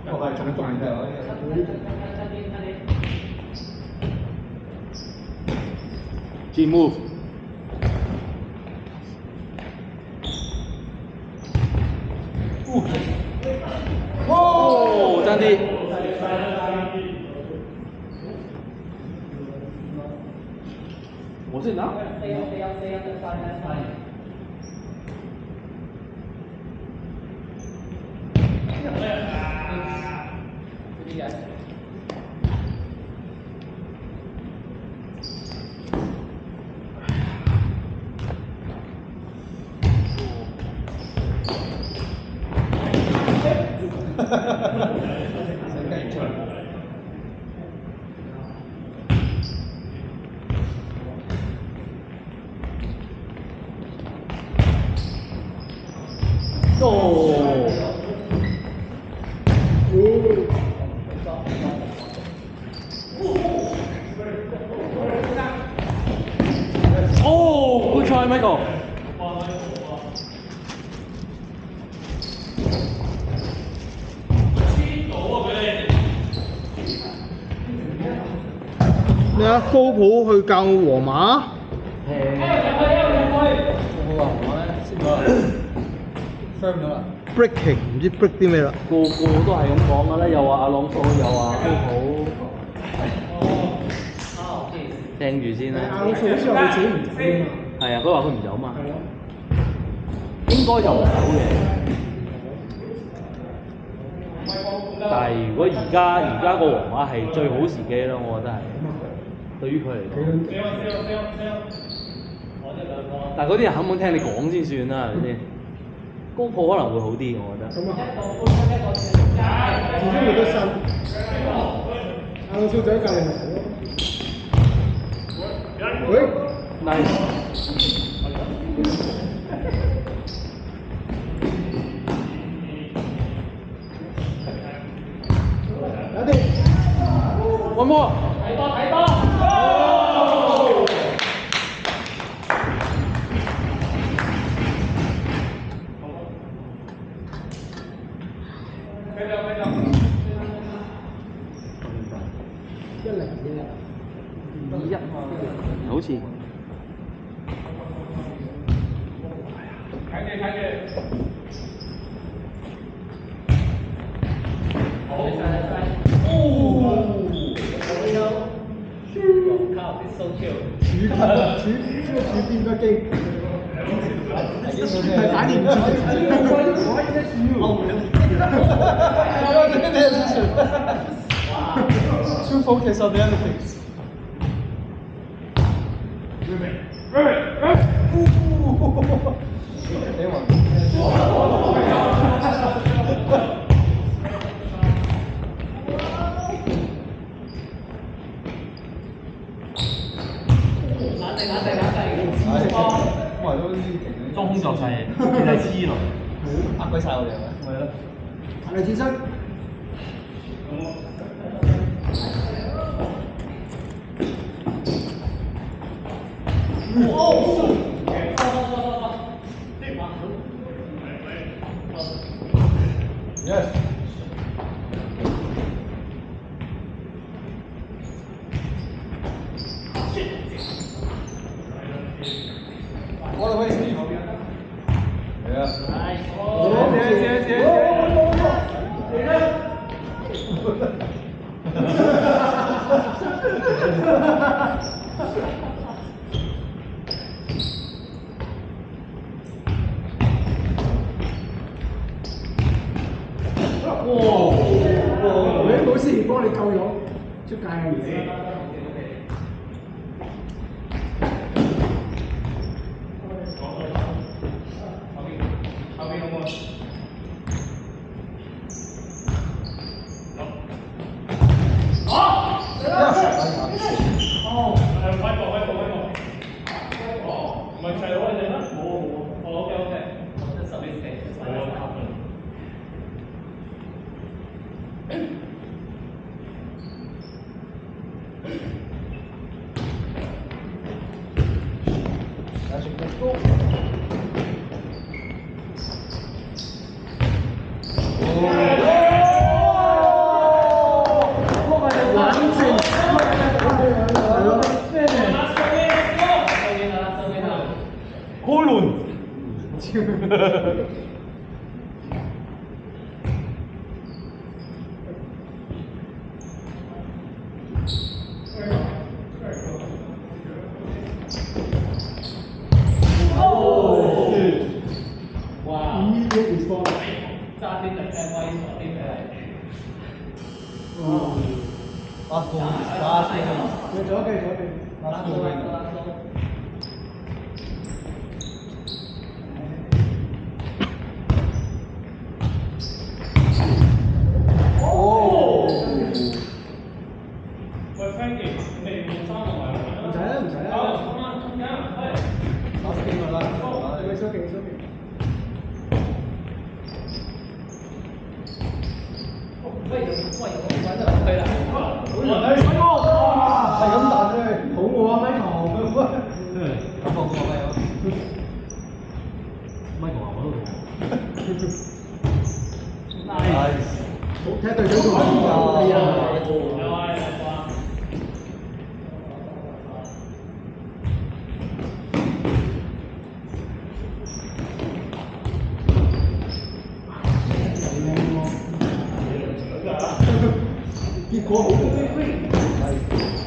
我係重犯㗎，G move。哦，爭啲。我先拿。Oh, good try, Michael. 咩啊？高普去教皇馬？breaking 唔知 break 啲咩啦。個個都係咁講㗎啦，又話阿朗素，又話高普。聽住先啦。阿朗素好似話佢自己唔走啊嘛。係啊，佢話佢唔走嘛。應該就唔走嘅。但係如果而家個皇馬係最好時機咯，我覺得係。對於佢嚟講。但係嗰啲人肯唔肯聽你講先算啦，係咪先？高普可能會好啲，我覺得。咁啊係。始終佢都新。阿朗素仔隔離咪好咯。喂 ，nice。打啲。One more。睇波。2-1，好似。睇住。好。靠！啲數條。處邊個機？係打連珠。Too focused on the other things. Dạ. 裝空作勢，你係黐咯，呃鬼晒我哋係咪？係咯。行嚟轉身。Yes. All the way, Steve. Yeah. Nice. Wow. 你冇事，幫你救咗出界啊！Oh! 打數打數，你左邊左邊。打數。哦！喂，Frankie，你哋換衫同埋唔使啦唔使啦。打數幾個啦？你收幾？係咁彈出去，好我啊咪頭。咁我講咩啊？咪講我都好睇對手做乜結果好。